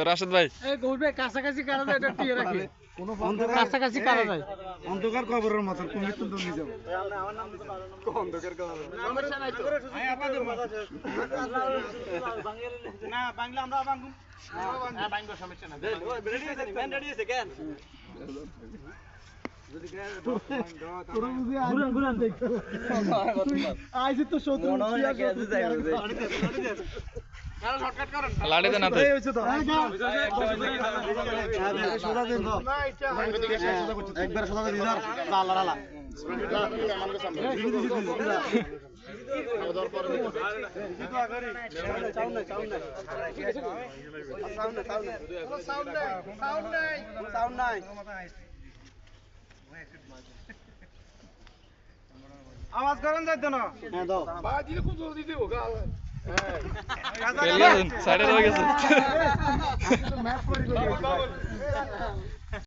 রাশেদ ভাই কাছাকাছি কারা যায় এটা টিয়ে রাখে কাছাকাছি কারা যায় অন্ধকার কবরের মতো কুমির তো নিয়ে যাবো অন্ধকার কবর সমস্যা নাই তো না বাংলা আমরা বাঙ্গুম হ্যাঁ বাঙ্গো সমস্যা না রেডি আছে ম্যান রেডি আছে কেন যদি তোরা বুঝি ঘুরান ঘুরান দেখ আইছে তো শত্রু মনে হয় কেসে যাইবে কারা শর্টকাট করেন লাড়ি দেন হাতে হইছে তো সোজা দেন তো না এটা একবার সোজা দিন আর আল্লাহ আল্লাহ আমাকে সামনে আদর পরে দিতো আগারে চাও না সাউন্ড নাই আওয়াজ করেন যাইতো না হ্যাঁ দাও বাজি খুব জলদি দিও গাল হ্যাঁ সাইডে হয়ে গেছে ম্যাচ করে